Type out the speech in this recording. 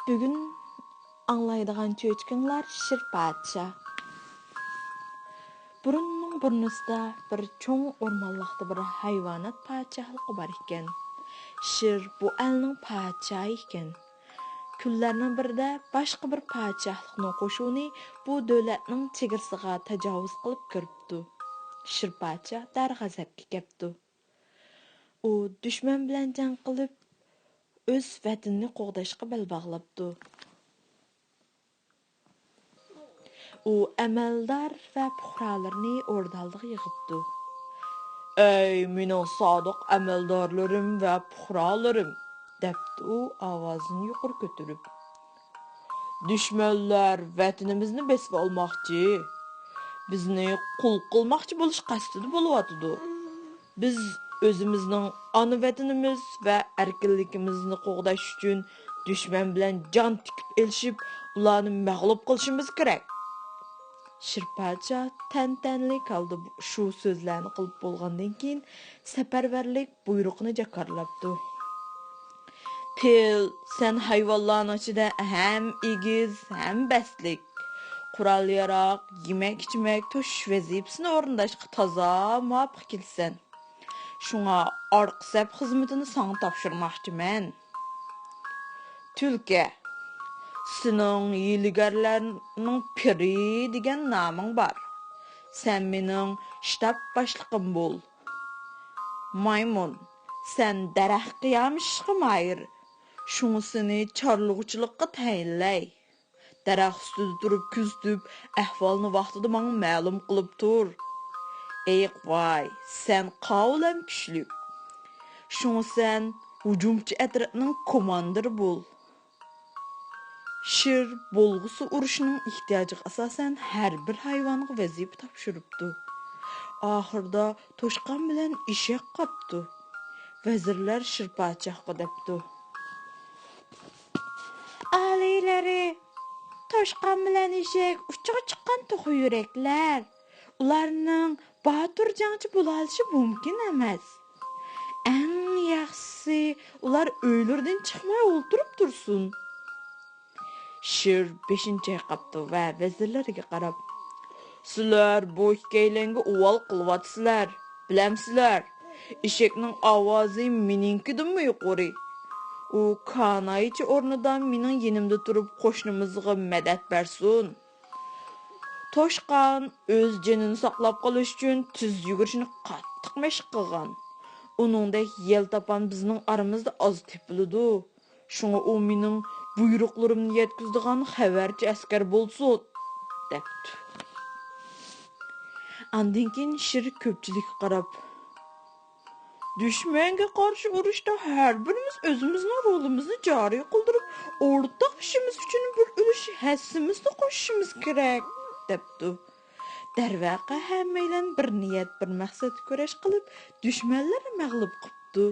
Бүгін аңлайдыған чөчкіңлар шыр патша. Burunның burunuzda bir çoğ ormanlıqda bir hayvanat padişahlığı var iken. Şir bu elning padişahı iken. Kunlarning birida boshqa bir padişahlıqning qo'shuni bu davlatning chegarasiga tajovuz qilib kiribdi. Shir padişah darg'azabga kelibdi. U dushman bilan jang qilib, o'z vatanini qo'g'dashga bel bog'labdi. U amaldor va puhralarni o'rdaldiga yig'ibdi. Ey mening sodiq amaldorlarim va puhralarim, debdi u ovozini yuqori ko'tarib. Düşmanlar vatanimizni besib olmoqchi, bizni qul qilmoqchi bo'lish qasdida bo'lyapti. Biz o'zimizning ona vatanimiz va erkinligimizni qo'g'dash uchun dushman bilan jon tikib elishib, ularni mag'lub qilishimiz kerak. Shirpacha tantanlik holda shu so'zlarni qilib bo'lgandan keyin safarbarlik buyruqni jakarlabdi. Pil, sen hayvonlarning ichida ham egiz, ham baslik. Qural yaroq, yemak-ichmak, to'shish vazifasini o'rindashga toza muvofiq kelsan. Shunga orqa saf xizmatini sana topshirmoqchiman. Tulka, sening yiligarlarning piri degan noming bor. Sen mening shtab boshlig'im bo'l. Maymun, sen daraxt qiyamishga mayir. Şunusini çarlıqçılıqqa təyinləy. Daraxt üstüdə durub küzdüb, əhvalını vaxtıda mənə məlum qılıb tur. Eyq vay, sən qavləm küçlük. Şunu sən hücumçu ətrafının komandiri bol. Şir bolğusu uruşunun ihtiyacıqa asasən hər bir hayvanğa vəzifə tapşırıbdı. Axırda toşqan bilən işək qapdı. Vəzirlər Şir padişahqa depdi. Aliləri, toşqan bilan eshak uchiga chiqqan to'qi yuraklar. Ularning batur jangchi bo'lishi mumkin emas. Eng yaxshisi ular o'ylardan chiqmay o'ltirib tursin. Shir 5-chi qapti va vazirlariga qarab, "Sizlar bu hikoyalarga uvol qilyapsizlar, bilamsizlar? Eshakning ovozi meningkidanmi yuqori? U kanaychi o'rnidan mening yenimda turib qo'shnimizga madad bersin. Toshqan o'z jinini saqlab qolish uchun tez yugurishni qattiq mashq qilgan. Uningdek yel topan bizning aramizda oz tepiladi. Shunga u mening buyruqlarimni yetkazadigan xabarchi askar bo'lsin," debdi. Andan keyin Shir ko'pchilikka qarab, "Düşmanga qarshi urushda har birimiz o'zimizning rolimizni joriy qildirib, o'rtoq ishimiz uchun bir ulush hassimizni qo'shishimiz kerak," debdi. Darvaqa hammaylar bir niyat, bir maqsad kurash qilib, dushmanlarni mag'lub qilibdi.